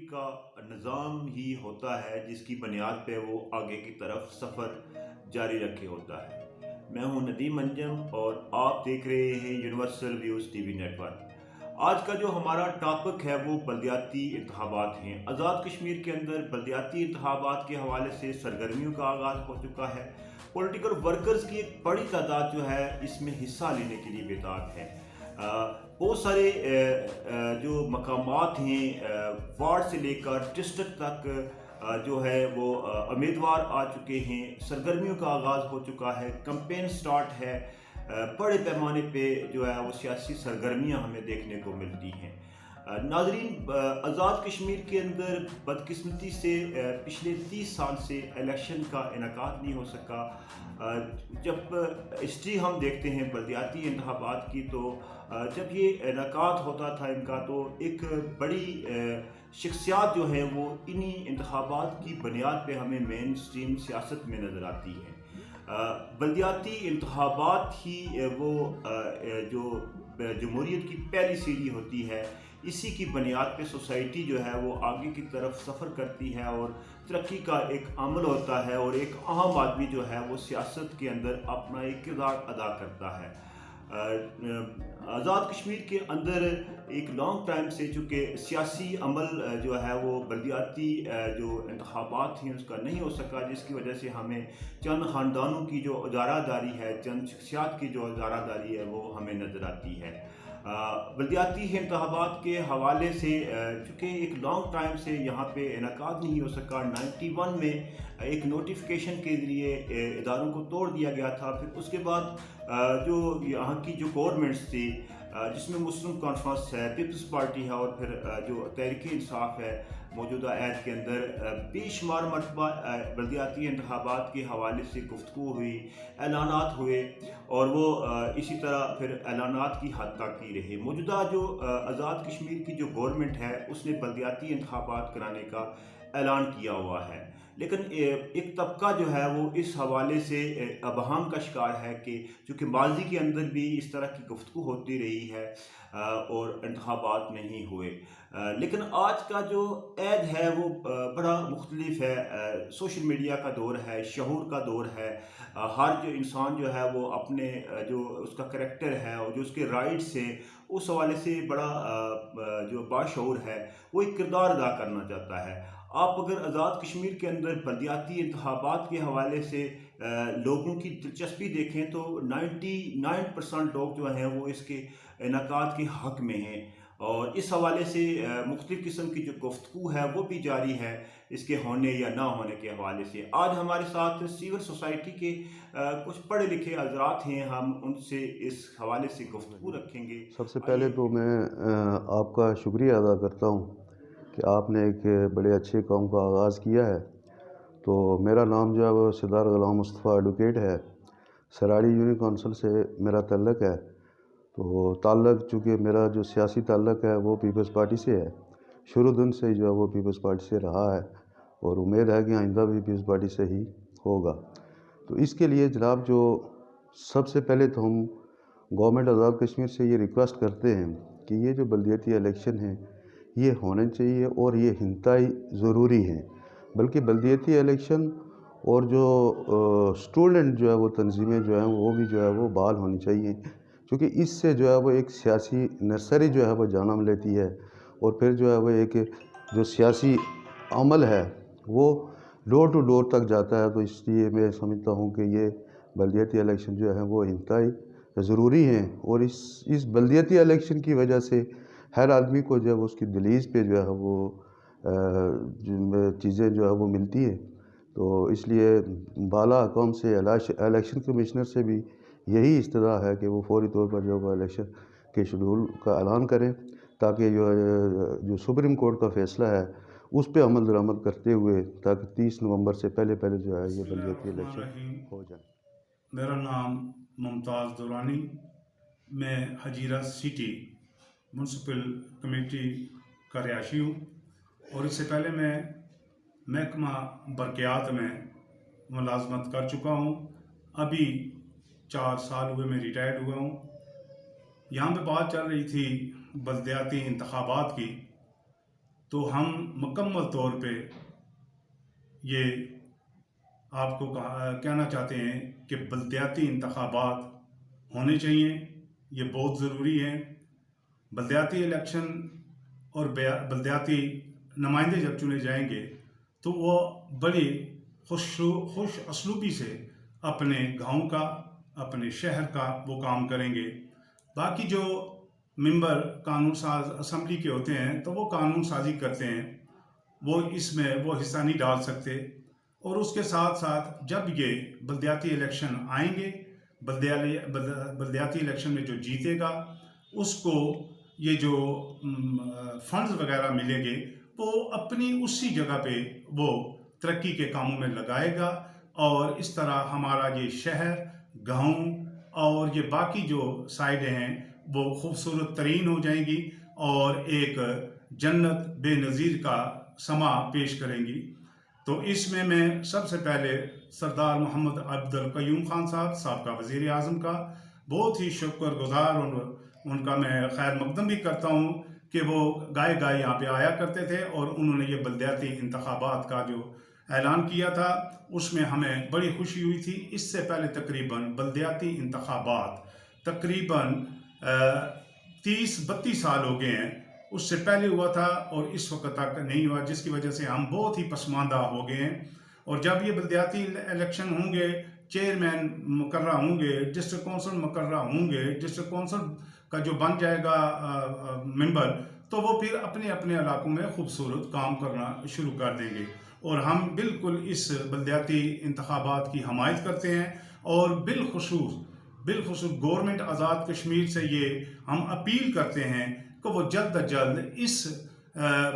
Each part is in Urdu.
کا نظام ہی ہوتا ہے جس کی بنیاد پہ وہ آگے کی طرف سفر جاری رکھے ہوتا ہے۔ میں ہوں ندیم انجم اور آپ دیکھ رہے ہیں universal views T V network. آج کا جو ہمارا ٹاپک ہے وہ بلدیاتی انتخابات ہیں۔ آزاد کشمیر کے اندر بلدیاتی انتخابات کے حوالے سے سرگرمیوں کا آغاز ہو چکا ہے۔ پولیٹیکل ورکرز کی ایک بڑی تعداد جو ہے اس میں حصہ لینے کے لیے بیدار ہے۔ بہت سارے جو مقامات ہیں وارڈ سے لے کر ڈسٹرکٹ تک جو ہے وہ امیدوار آ چکے ہیں۔ سرگرمیوں کا آغاز ہو چکا ہے، کمپین سٹارٹ ہے، بڑے پیمانے پہ جو ہے وہ سیاسی سرگرمیاں ہمیں دیکھنے کو ملتی ہیں۔ ناظرین، آزاد کشمیر کے اندر بدقسمتی سے پچھلے 30 سال سے الیکشن کا انعقاد نہیں ہو سکا۔ جب ہسٹری ہم دیکھتے ہیں بلدیاتی انتخابات کی تو جب یہ انعقاد ہوتا تھا ان کا تو ایک بڑی شخصیات جو ہے وہ انہی انتخابات کی بنیاد پہ ہمیں مین سٹریم سیاست میں نظر آتی ہے۔ بلدیاتی انتخابات ہی وہ جو جمہوریت کی پہلی سیڑھی ہوتی ہے، اسی کی بنیاد پہ سوسائٹی جو ہے وہ آگے کی طرف سفر کرتی ہے اور ترقی کا ایک عمل ہوتا ہے، اور ایک عام آدمی جو ہے وہ سیاست کے اندر اپنا ایک کردار ادا کرتا ہے۔ آزاد کشمیر کے اندر ایک لانگ ٹائم سے چونکہ سیاسی عمل جو ہے وہ بلدیاتی جو انتخابات ہیں اس کا نہیں ہو سکا، جس کی وجہ سے ہمیں چند خاندانوں کی جو اجارہ داری ہے، چند شخصیات کی جو اجارہ داری ہے وہ ہمیں نظر آتی ہے۔ بلدیاتی انتخابات کے حوالے سے چونکہ ایک لانگ ٹائم سے یہاں پہ انعقاد نہیں ہو سکا، 91 میں ایک نوٹیفیکیشن کے ذریعے اداروں کو توڑ دیا گیا تھا۔ پھر اس کے بعد جو یہاں کی جو گورنمنٹس تھی جس میں مسلم کانفرنس ہے، پیپلز پارٹی ہے اور پھر جو تحریک انصاف ہے، موجودہ عہد کے اندر بے شمار مرتبہ بلدیاتی انتخابات کے حوالے سے گفتگو ہوئی، اعلانات ہوئے، اور وہ اسی طرح پھر اعلانات کی حد تک ہی رہے۔ موجودہ جو آزاد کشمیر کی جو گورنمنٹ ہے اس نے بلدیاتی انتخابات کرانے کا اعلان کیا ہوا ہے، لیکن ایک طبقہ جو ہے وہ اس حوالے سے ابہام کا شکار ہے کہ چونکہ ماضی کے اندر بھی اس طرح کی گفتگو ہوتی رہی ہے اور انتخابات نہیں ہوئے، لیکن آج کا جو عہد ہے وہ بڑا مختلف ہے۔ سوشل میڈیا کا دور ہے، شعور کا دور ہے، ہر جو انسان جو ہے وہ اپنے جو اس کا کریکٹر ہے اور جو اس کے رائٹس ہیں اس حوالے سے بڑا جو باشعور ہے وہ ایک کردار ادا کرنا چاہتا ہے۔ آپ اگر آزاد کشمیر کے اندر بلدیاتی انتخابات کے حوالے سے لوگوں کی دلچسپی دیکھیں تو 99% لوگ جو ہیں وہ اس کے انعقاد کے حق میں ہیں، اور اس حوالے سے مختلف قسم کی جو گفتگو ہے وہ بھی جاری ہے اس کے ہونے یا نہ ہونے کے حوالے سے۔ آج ہمارے ساتھ سول سوسائٹی کے کچھ پڑھے لکھے حضرات ہیں، ہم ان سے اس حوالے سے گفتگو رکھیں گے۔ سب سے پہلے تو میں آپ کا شکریہ ادا کرتا ہوں کہ آپ نے ایک بڑے اچھے کام کا آغاز کیا ہے۔ تو میرا نام جو ہے وہ سردار غلام مصطفیٰ ایڈوکیٹ ہے، سراڑی یونین کونسل سے میرا تعلق ہے۔ تو چونکہ میرا جو سیاسی تعلق ہے وہ پیپلز پارٹی سے ہے، شروع دن سے جو ہے وہ پیپلز پارٹی سے رہا ہے، اور امید ہے کہ آئندہ بھی پیپلز پارٹی سے ہی ہوگا۔ تو اس کے لیے جناب جو سب سے پہلے تو ہم گورنمنٹ آزاد کشمیر سے یہ ریکویسٹ کرتے ہیں کہ یہ جو بلدیاتی الیکشن ہیں یہ ہونے چاہیے اور یہ انتہائی ضروری ہیں، بلکہ بلدیاتی الیکشن اور جو اسٹوڈنٹ جو ہے وہ تنظیمیں جو ہیں وہ بھی جو ہے وہ بحال ہونی چاہیے، کیونکہ اس سے جو ہے وہ ایک سیاسی نرسری جو ہے وہ جنم لیتی ہے، اور پھر جو ہے وہ ایک جو سیاسی عمل ہے وہ ڈور ٹو ڈور تک جاتا ہے۔ تو اس لیے میں سمجھتا ہوں کہ یہ بلدیاتی الیکشن جو ہے وہ انتہائی ضروری ہیں، اور اس بلدیاتی الیکشن کی وجہ سے ہر آدمی کو جو ہے اس کی دلیز پہ جو ہے وہ چیزیں جو ہے وہ ملتی ہیں۔ تو اس لیے بالا حکام سے الیکشن کمشنر سے بھی یہی استدعا ہے کہ وہ فوری طور پر جو ہے الیکشن کے شیڈول کا اعلان کریں، تاکہ جو سپریم کورٹ کا فیصلہ ہے اس پہ عمل درآمد کرتے ہوئے تاکہ 30 نومبر سے پہلے جو ہے یہ بلدیاتی الیکشن ہو جائے۔ میرا نام ممتاز دورانی، میں حجیرہ سٹی میونسپل کمیٹی کا رہائشی ہوں، اور اس سے پہلے میں محکمہ برقیات میں ملازمت کر چکا ہوں۔ ابھی 4 سال ہوئے میں ریٹائرڈ ہوا ہوں۔ یہاں پہ بات چل رہی تھی بلدیاتی انتخابات کی، تو ہم مکمل طور پہ یہ آپ کو کہنا چاہتے ہیں کہ بلدیاتی انتخابات ہونے چاہیے، یہ بہت ضروری ہے۔ بلدیاتی الیکشن اور بلدیاتی نمائندے جب چنے جائیں گے تو وہ بڑی خوش اسلوبی سے اپنے گاؤں کا، اپنے شہر کا وہ کام کریں گے۔ باقی جو ممبر قانون ساز اسمبلی کے ہوتے ہیں تو وہ قانون سازی کرتے ہیں، وہ اس میں وہ حصہ نہیں ڈال سکتے۔ اور اس کے ساتھ ساتھ جب یہ بلدیاتی الیکشن آئیں گے، بلدیاتی الیکشن میں جو جیتے گا اس کو یہ جو فنڈز وغیرہ ملیں گے وہ اپنی اسی جگہ پہ وہ ترقی کے کاموں میں لگائے گا، اور اس طرح ہمارا یہ شہر، گاؤں اور یہ باقی جو سائڈیں ہیں وہ خوبصورت ترین ہو جائیں گی اور ایک جنت بے نظیر کا سما پیش کریں گی۔ تو اس میں سب سے پہلے سردار محمد عبد القیوم خان صاحب سابقہ وزیر اعظم کا بہت ہی شکر گزار اور ان کا میں خیر مقدم بھی کرتا ہوں کہ وہ گائے یہاں پہ آیا کرتے تھے، اور انہوں نے یہ بلدیاتی انتخابات کا جو اعلان کیا تھا اس میں ہمیں بڑی خوشی ہوئی تھی۔ اس سے پہلے تقریباً بلدیاتی انتخابات تقریباً 30-32 سال ہو گئے ہیں، اس سے پہلے ہوا تھا اور اس وقت تک نہیں ہوا، جس کی وجہ سے ہم بہت ہی پسماندہ ہو گئے ہیں۔ اور جب یہ بلدیاتی الیکشن ہوں گے، چیئرمین مقررہ ہوں گے، ڈسٹرکٹ کونسل مقررہ ہوں گے، ڈسٹرکٹ کونسل کا جو بن جائے گا ممبر، تو وہ پھر اپنے اپنے علاقوں میں خوبصورت کام کرنا شروع کر دیں گے۔ اور ہم بالکل اس بلدیاتی انتخابات کی حمایت کرتے ہیں، اور بالخصوص گورنمنٹ آزاد کشمیر سے یہ ہم اپیل کرتے ہیں کہ وہ جلد از جلد اس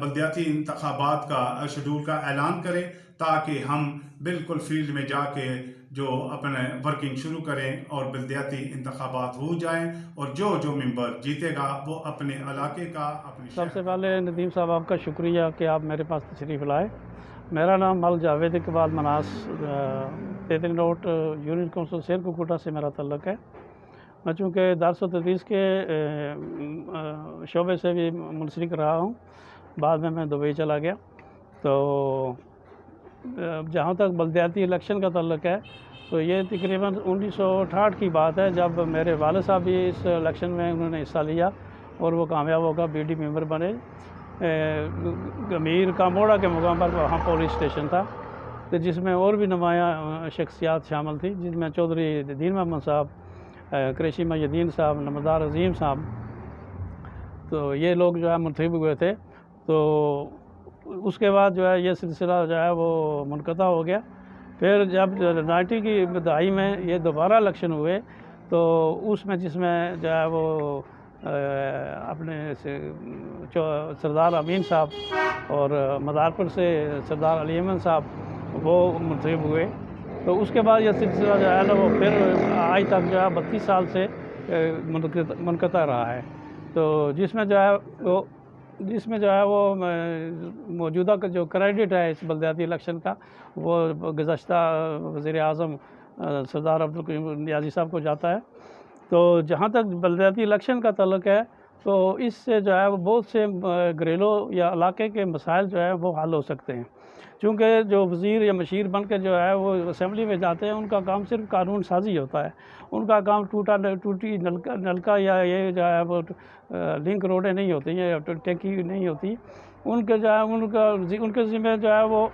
بلدیاتی انتخابات کا شیڈول کا اعلان کرے، تاکہ ہم بالکل فیلڈ میں جا کے جو اپنے ورکنگ شروع کریں اور بلدیاتی انتخابات ہو جائیں، اور جو ممبر جیتے گا وہ اپنے علاقے کا سب سے پہلے ندیم صاحب آپ کا شکریہ کہ آپ میرے پاس تشریف لائے۔ میرا نام مل Javed Iqbal مناس، تیتری road union council سیر کوٹا سے میرا تعلق ہے۔ میں چونکہ درس و تدریس کے شعبے سے بھی منسلک رہا ہوں، بعد میں دبئی چلا گیا۔ تو جہاں تک بلدیاتی الیکشن کا تعلق ہے تو یہ تقریباً 1968 کی بات ہے، جب میرے والد صاحب بھی اس الیکشن میں انہوں نے حصہ لیا اور وہ کامیاب ہو کر بی ڈی ممبر بنے۔ گمیر کاموڑا کے مقام پر وہاں پولیس اسٹیشن تھا، تو جس میں اور بھی نمایاں شخصیات شامل تھی، جس میں چودھری دین محمد صاحب، قریشی محی الدین صاحب، نمبردار عظیم صاحب، تو یہ لوگ جو ہے منتخب ہوئے تھے۔ تو اس کے بعد جو ہے یہ سلسلہ جو ہے وہ منقطع ہو گیا۔ پھر جب 90 کی دہائی میں یہ دوبارہ الیکشن ہوئے تو اس میں جس میں جو ہے وہ اپنے سردار امین صاحب اور مدارپور سے سردار علی احمد صاحب وہ منتخب ہوئے۔ تو اس کے بعد یہ سلسلہ جو ہے نا وہ پھر آج تک جو ہے 32 سال سے منقطع رہا ہے۔ تو جس میں جو ہے وہ موجودہ کا جو کریڈٹ ہے اس بلدیاتی الیکشن کا وہ گزشتہ وزیر اعظم سردار عبدالقیوم نیازی صاحب کو جاتا ہے۔ تو جہاں تک بلدیاتی الیکشن کا تعلق ہے تو اس سے جو ہے وہ بہت سے گھریلو یا علاقے کے مسائل جو ہے وہ حل ہو سکتے ہیں، چونکہ جو وزیر یا مشیر بن کے جو ہے وہ اسمبلی میں جاتے ہیں ان کا کام صرف قانون سازی ہوتا ہے، ان کا کام ٹوٹی نلکا یا یہ جو ہے وہ لنک روڈیں نہیں ہوتی ہیں یا ٹینکی نہیں ہوتی، ان کے جو ہے ان کے ذمہ جو ہے وہ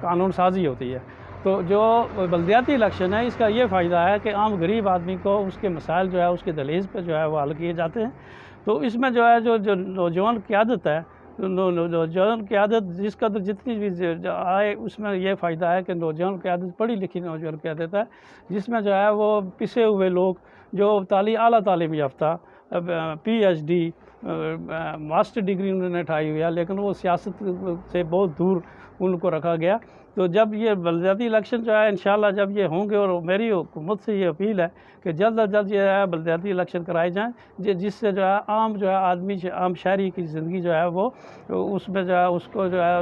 قانون سازی ہوتی ہے۔ تو جو بلدیاتی الیکشن ہے اس کا یہ فائدہ ہے کہ عام غریب آدمی کو اس کے مسائل جو ہے اس کے دہلیز پہ جو ہے وہ حل کیے جاتے ہیں۔ تو اس میں جو ہے جو نوجوان قیادت ہے، نوجوان قیادت جس قدر جتنی بھی آئے اس میں یہ فائدہ ہے کہ نوجوان قیادت پڑھی لکھی نوجوان قیادت ہے، جس میں جو ہے وہ پسے ہوئے لوگ جو اعلیٰ تعلیم یافتہ P H D master degree انہوں نے اٹھائی ہوئی ہے، لیکن وہ سیاست سے بہت دور ان کو رکھا گیا۔ تو جب یہ بلدیاتی الیکشن جو ہے انشاءاللہ جب یہ ہوں گے، اور میری حکومت سے یہ اپیل ہے کہ جلد از جلد یہ ہے بلدیاتی الیکشن کرائے جائیں، جس سے جو ہے عام جو ہے آدمی عام شہری کی زندگی جو ہے وہ اس میں جو ہے اس کو جو ہے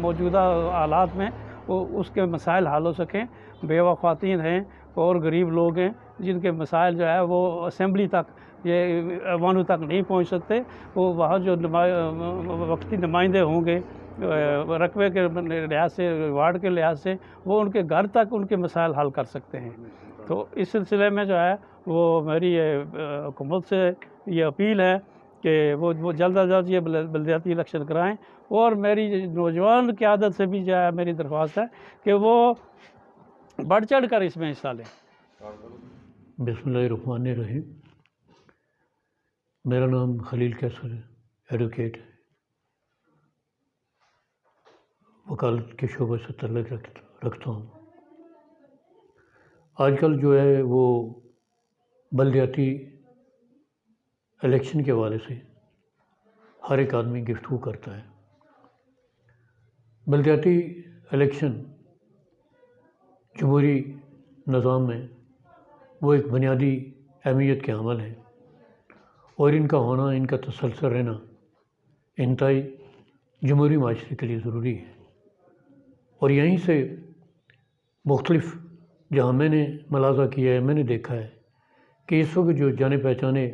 موجودہ حالات میں اس کے مسائل حل ہو سکیں۔ بیوہ خواتین ہیں اور غریب لوگ ہیں جن کے مسائل جو ہے وہ اسمبلی تک یہ ایوانوں تک نہیں پہنچ سکتے. وہ وہاں جو وقتی نمائندے ہوں گے رقبے کے لحاظ سے, وارڈ کے لحاظ سے, وہ ان کے گھر تک ان کے مسائل حل کر سکتے ہیں. تو اس سلسلے میں جو ہے وہ میری حکومت سے یہ اپیل ہے کہ وہ جلد از جلد یہ بلدیاتی الیکشن کرائیں. اور میری نوجوان قیادت سے بھی جو ہے میری درخواست ہے کہ وہ بڑھ چڑھ کر اس میں حصہ لیں. بسم اللہ الرحمن الرحیم. میرا نام خلیل کیسر ہے, ایڈوکیٹ ہے, وکالت کے شعبے سے تعلق رکھتا ہوں. آج کل جو ہے وہ بلدیاتی الیکشن کے حوالے سے ہر ایک آدمی گفتگو کرتا ہے. بلدیاتی الیکشن جمہوری نظام میں وہ ایک بنیادی اہمیت کے عمل ہے, اور ان کا ہونا, ان کا تسلسل رہنا انتہائی جمہوری معاشرے کے لیے ضروری ہے. اور یہیں سے مختلف جہاں میں نے ملاحظہ کیا ہے, میں نے دیکھا ہے کہ اس وقت جو جانے پہچانے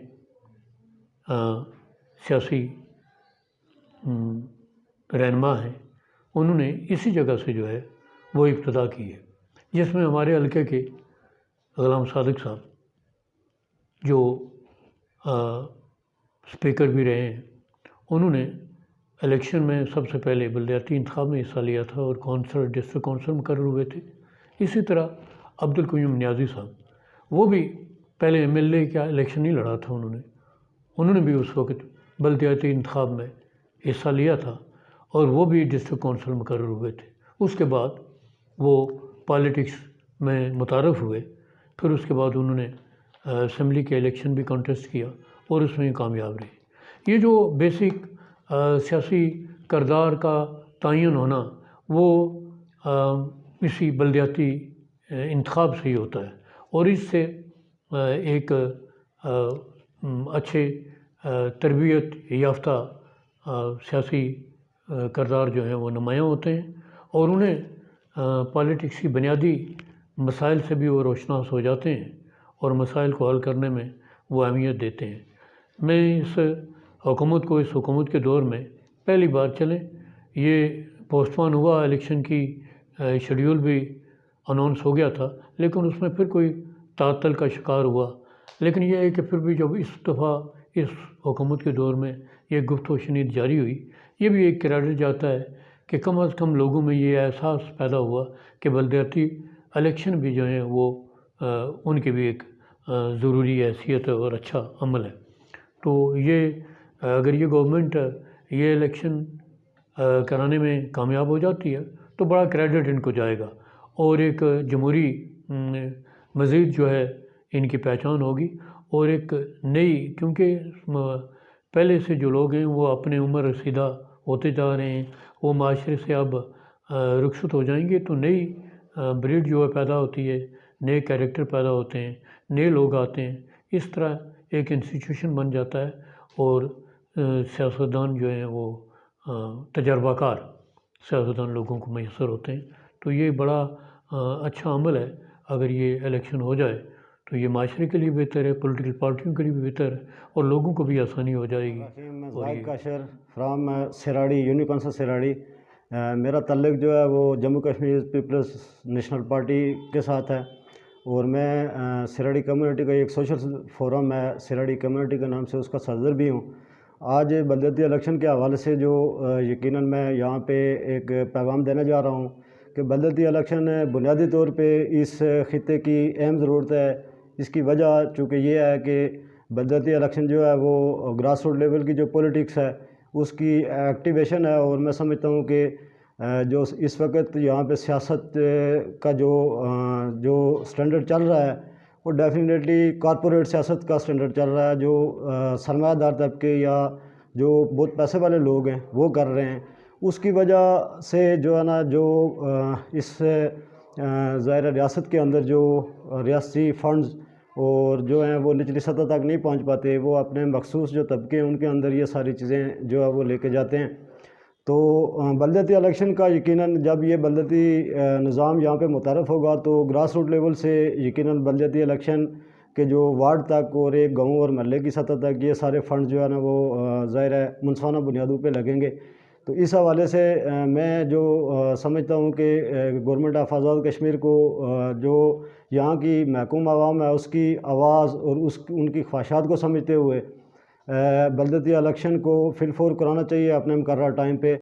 سیاسی رہنما ہیں, انہوں نے اسی جگہ سے جو ہے وہ ابتدا کی ہے, جس میں ہمارے حلقے کے غلام صادق صاحب جو اسپیکر بھی رہے ہیں, انہوں نے الیکشن میں سب سے پہلے بلدیاتی انتخاب میں حصہ لیا تھا اور کونسلر, ڈسٹرکٹ کونسلر مقرر ہوئے تھے. اسی طرح عبدالقیوم نیازی صاحب, وہ بھی پہلے ایم ایل اے کا الیکشن نہیں لڑا تھا, انہوں نے بھی اس وقت بلدیاتی انتخاب میں حصہ لیا تھا اور وہ بھی ڈسٹرکٹ کونسل مقرر ہوئے تھے. اس کے بعد وہ پالیٹکس میں متعارف ہوئے, پھر اس کے بعد انہوں نے اسمبلی کے الیکشن بھی کانٹیسٹ کیا اور اس میں کامیاب رہے. یہ جو بیسک سیاسی کردار کا تعین ہونا وہ اسی بلدیاتی انتخاب سے ہی ہوتا ہے, اور اس سے ایک اچھے تربیت یافتہ سیاسی کردار جو ہیں وہ نمایاں ہوتے ہیں, اور انہیں پالیٹکس کی بنیادی مسائل سے بھی وہ روشناس ہو جاتے ہیں اور مسائل کو حل کرنے میں وہ اہمیت دیتے ہیں. میں اس حکومت کے دور میں پہلی بار چلیں یہ پوسٹ پون ہوا, الیکشن کی شیڈیول بھی اناؤنس ہو گیا تھا, لیکن اس میں پھر کوئی تعطل کا شکار ہوا. لیکن یہ ہے کہ پھر بھی جب اس دفعہ اس حکومت کے دور میں یہ گفت و شنید جاری ہوئی, یہ بھی ایک کریڈٹ جاتا ہے کہ کم از کم لوگوں میں یہ احساس پیدا ہوا کہ بلدیاتی الیکشن بھی جو ہیں وہ ان کی بھی ایک ضروری حیثیت ہے اور اچھا عمل ہے. تو یہ اگر یہ گورنمنٹ یہ الیکشن کرانے میں کامیاب ہو جاتی ہے تو بڑا کریڈٹ ان کو جائے گا, اور ایک جمہوری مزید جو ہے ان کی پہچان ہوگی, اور ایک نئی, کیونکہ پہلے سے جو لوگ ہیں وہ اپنے عمر رسیدہ ہوتے جا رہے ہیں, وہ معاشرے سے اب رخصت ہو جائیں گے, تو نئی بریڈ جو ہے پیدا ہوتی ہے, نئے کیریکٹر پیدا ہوتے ہیں, نئے لوگ آتے ہیں. اس طرح ایک انسٹیٹیوشن بن جاتا ہے اور سیاستدان جو ہیں وہ تجربہ کار سیاستدان لوگوں کو میسر ہوتے ہیں. تو یہ بڑا اچھا عمل ہے. اگر یہ الیکشن ہو جائے تو یہ معاشرے کے لیے بہتر ہے, پولیٹیکل پارٹیوں کے لیے بھی بہتر ہے, اور لوگوں کو بھی آسانی ہو جائے گی. Zahid Kashar from Sarari, union council Sarari. میرا تعلق جو ہے وہ Jammu Kashmir peoples national party کے ساتھ ہے, اور میں سراڑی کمیونٹی کا ایک سوشل فورم ہے سراڑی کمیونٹی کے نام سے, اس کا صدر بھی ہوں. آج بلدیاتی الیکشن کے حوالے سے جو یقیناً میں یہاں پہ ایک پیغام دینے جا رہا ہوں کہ بلدیاتی الیکشن بنیادی طور پہ اس خطے کی اہم ضرورت ہے. اس کی وجہ چونکہ یہ ہے کہ بلدیاتی الیکشن جو ہے وہ گراس روٹ لیول کی جو پولیٹکس ہے اس کی ایکٹیویشن ہے, اور میں سمجھتا ہوں کہ جو اس وقت یہاں پہ سیاست کا جو سٹینڈرڈ چل رہا ہے وہ ڈیفینیٹلی کارپوریٹ سیاست کا سٹینڈرڈ چل رہا ہے, جو سرمایہ دار طبقے یا جو بہت پیسے والے لوگ ہیں وہ کر رہے ہیں. اس کی وجہ سے جو ہے نا, جو اس ظاہر ریاست کے اندر جو ریاستی فنڈز اور جو ہیں وہ نچلی سطح تک نہیں پہنچ پاتے, وہ اپنے مخصوص جو طبقے ہیں ان کے اندر یہ ساری چیزیں جو ہے وہ لے کے جاتے ہیں. تو بلدیاتی الیکشن کا یقیناً جب یہ بلدیاتی نظام یہاں پہ متعارف ہوگا تو گراس روٹ لیول سے یقیناً بلدیاتی الیکشن کہ جو وارڈ تک اور ایک گاؤں اور محلے کی سطح تک یہ سارے فنڈ جو ہے نا وہ ظاہر ہے منصفانہ بنیادوں پہ لگیں گے. تو اس حوالے سے میں جو سمجھتا ہوں کہ گورنمنٹ آف آزاد کشمیر کو جو یہاں کی محکوم عوام ہے اس کی آواز اور ان کی خواہشات کو سمجھتے ہوئے بلدیاتی الیکشن کو فی الفور کرانا چاہیے اپنے مقررہ ٹائم پہ.